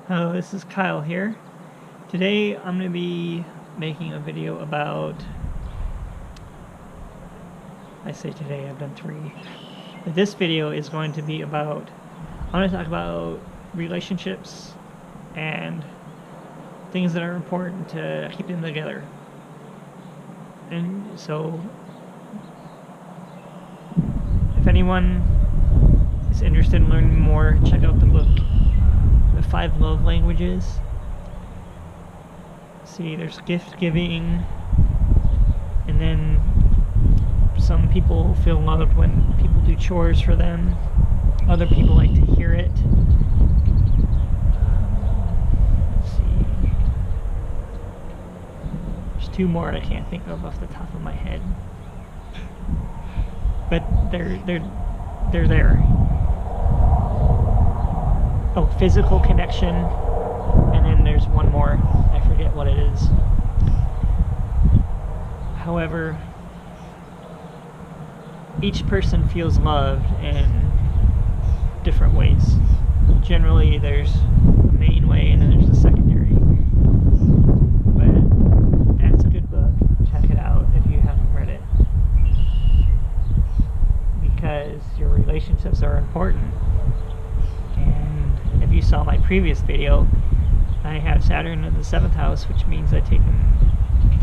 Hello, this is Kyle here. Today I'm going to be making a video about, I say today, I've done 3. But this video is going to be about, I'm going to talk about relationships and things that are important to keep them together. And so, if anyone is interested in learning more, check out the book, The 5 Love Languages. See, there's gift giving, and then some people feel loved when people do chores for them. Other people like to hear it. Let's see. There's 2 more I can't think of off the top of my head, but they're there. Oh, physical connection, and then there's one more. I forget what it is. However, each person feels loved in different ways. Generally, there's a main way and then there's a secondary. But that's a good book. Check it out if you haven't read it. Because your relationships are important. And if you saw my previous video, I have Saturn in the 7th house, which means I take him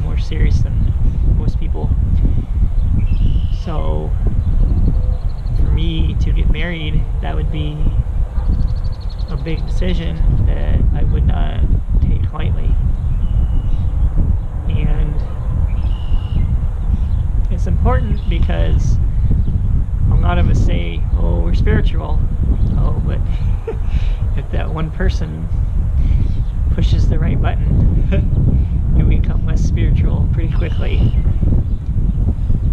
more serious than most people. So, for me to get married, that would be a big decision that I would not take lightly. And it's important because a lot of us say, oh, we're spiritual. Oh, but if that one person pushes the right button, you become less spiritual pretty quickly.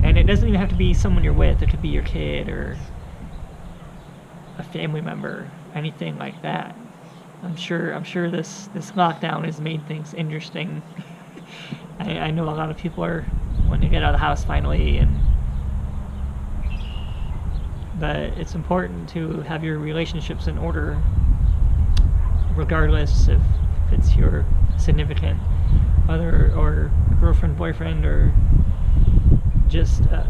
And it doesn't even have to be someone you're with. It could be your kid or a family member, anything like that. I'm sure this lockdown has made things interesting. I know a lot of people are wanting to get out of the house finally, but it's important to have your relationships in order, regardless if it's your significant other or girlfriend, boyfriend, or just a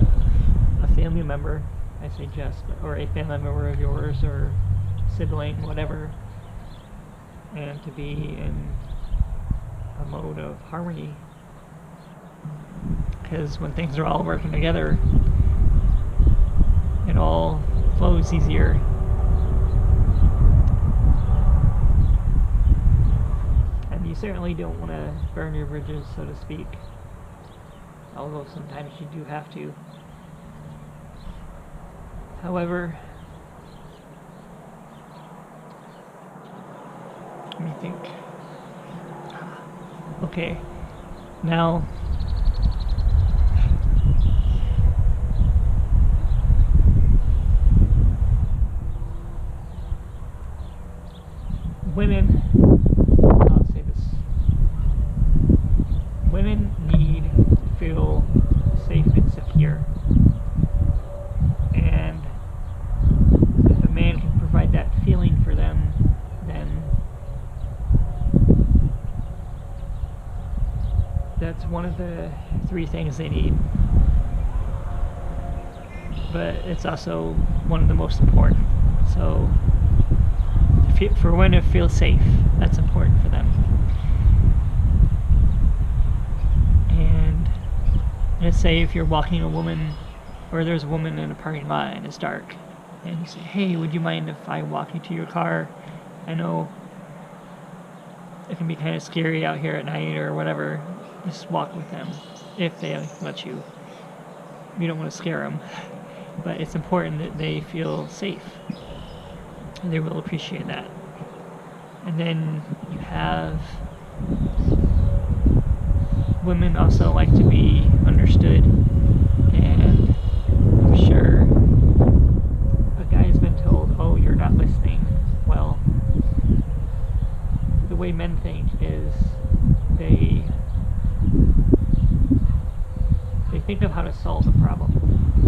family member. I say just, or a family member of yours, or sibling, whatever, and to be in a mode of harmony. Because when things are all working together, it all flows easier. And you certainly don't want to burn your bridges, so to speak. Although sometimes you do have to. However, let me think. Okay, now women, I'll say this, women need to feel safe and secure, and if a man can provide that feeling for them, then that's one of the 3 things they need. But it's also one of the most important. So for women to feel safe, that's important for them. And let's say if you're walking a woman, or there's a woman in a parking lot and it's dark, and you say, hey, would you mind if I walk you to your car? I know it can be kind of scary out here at night or whatever. Just walk with them if they let you. You don't want to scare them, but it's important that they feel safe. And they will appreciate that. And then you have women also like to be understood, and I'm sure a guy's been told, oh, you're not listening. Well, the way men think is they think of how to solve the problem,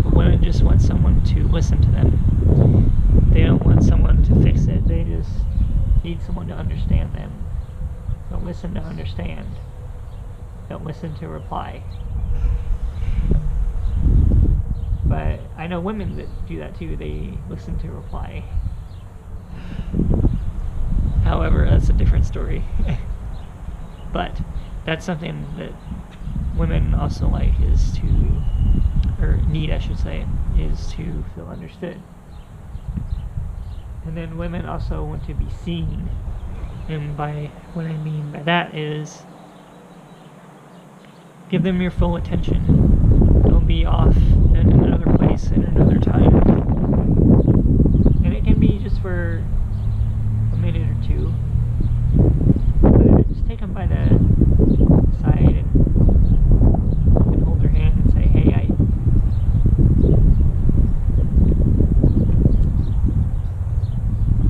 but women just want someone to listen to them. They don't want someone to fix it. They just need someone to understand them. Don't listen to understand. Don't listen to reply. But I know women that do that too. They listen to reply. However, that's a different story. But that's something that women also like, is to, or need I should say, is to feel understood. And then women also want to be seen. And by what I mean by that is, give them your full attention. Don't be off in another place at another time. And it can be just for a minute or two. But just take them by the side and hold their hand and say, hey,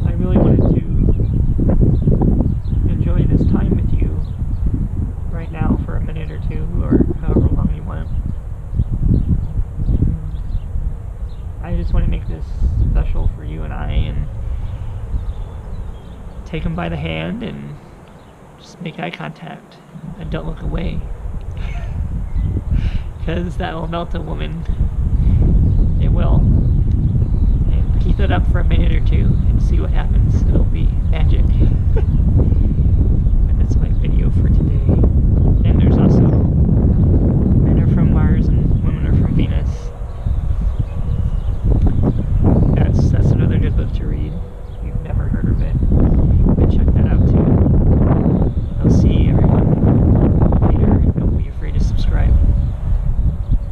I really wanted to enjoy this time with you right now for a minute or two, or however long you want. I just want to make this special for you and I, and take them by the hand and just make eye contact and don't look away, because that will melt a woman. It will. And keep it up for a minute or two and see what happens. It'll be magic. And that's my video for today.